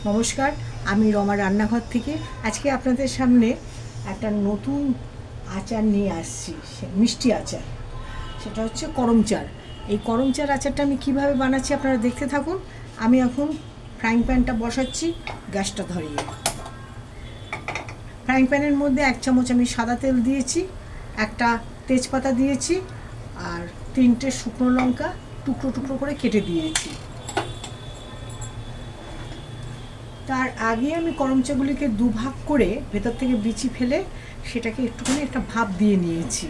নমস্কার, আমি রমা রান্নাঘর থেকে আজকে আপনাদের সামনে একটা নতুন আচার নিয়ে আসছি, মিষ্টি আচার। সেটা হচ্ছে করমচার। এই করমচার আচারটা আমি কিভাবে বানাচ্ছি আপনারা দেখতে থাকুন। আমি এখন ফ্রাইং প্যানটা বসাচ্ছি গ্যাসটা ধরিয়ে। ফ্রাইং প্যানের মধ্যে 1 চামচ আমি সাদা তেল দিয়েছি, একটা তেজপাতা দিয়েছি আর 3টে শুকনো লঙ্কা টুকরো টুকরো করে কেটে দিয়েছি। তার আগে আমি করমচাগুলিকে দুভাগ করে ভেতর থেকে বিচি ফেলে সেটাকে একটুখানি একটা ভাপ দিয়ে নিয়েছি।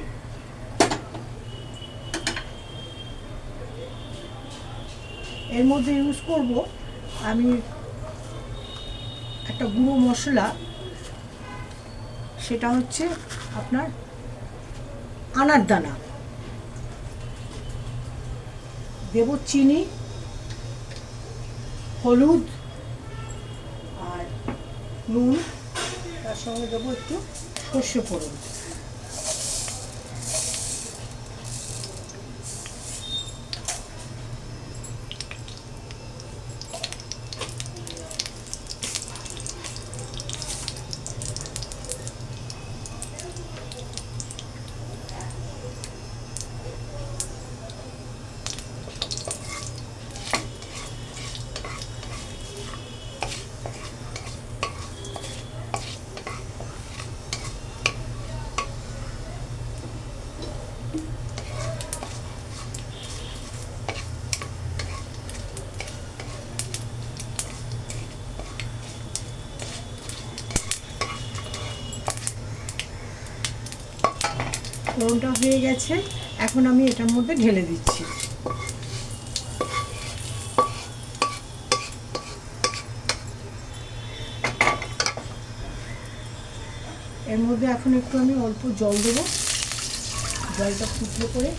এর মধ্যে ইউজ করব আমি একটা গুঁড়ো মশলা, সেটা হচ্ছে আপনার আনার দানা, দেব চিনি, হলুদ আর নুন, তার সঙ্গে দেবো একটু সর্ষে ফোড়ন। ফোড়নটা হয়ে গেছে, এখন আমি এটার মধ্যে ঢেলে দিচ্ছি। এর মধ্যে এখন একটু আমি অল্প জল দেবো, জলটা ফুটলে করে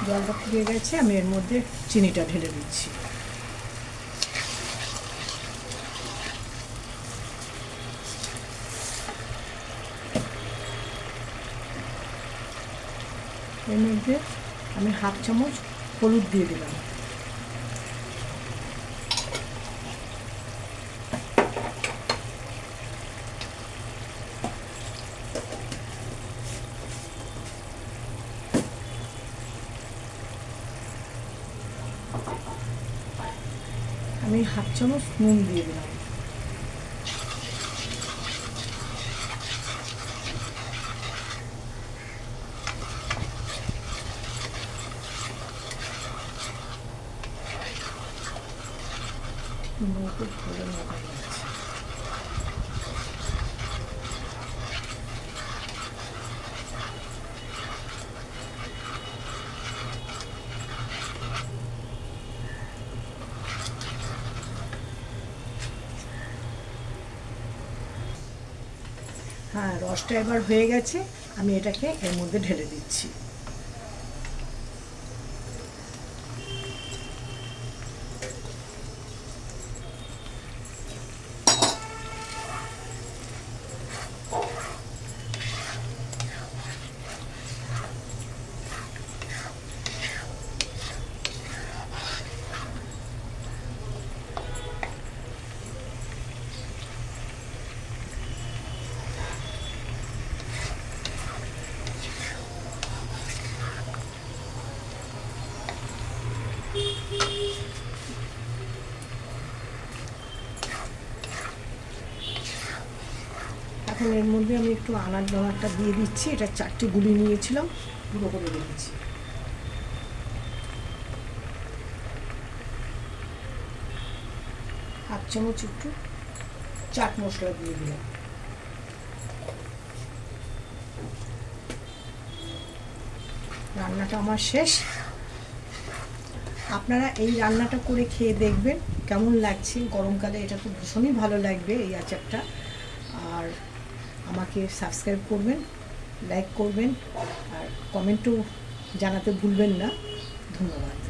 জলটা ফুটে গেছে, আমি এর মধ্যে চিনিটা ঢেলে দিচ্ছি। এর মধ্যে আমি 1/2 চামচ হলুদ দিয়ে দিলাম। আমি 1/2 চামচ নুন দিয়ে দিলাম। খুব ভালো মজা লাগছে। হ্যাঁ, রসটা এবার হয়ে গেছে, আমি এটাকে এর মধ্যে ঢেলে দিচ্ছি। এখন এর মধ্যে আমি একটু আনার দানাটা দিয়ে দিচ্ছি। এটা 4টে গুলি নিয়েছিলাম, গুঁড়ো করে দিচ্ছি। হাফ চামচ একটু চাট মশলা দিয়ে দিলাম। রান্নাটা আমার শেষ। আপনারা এই রান্নাটা করে খেয়ে দেখবেন কেমন লাগছে। গরমকালে এটা তো ভীষণই ভালো লাগবে এই আচারটা। আর আমাকে সাবস্ক্রাইব করবেন। লাইক করবেন আর কমেন্টও জানাতে ভুলবেন না। ধন্যবাদ।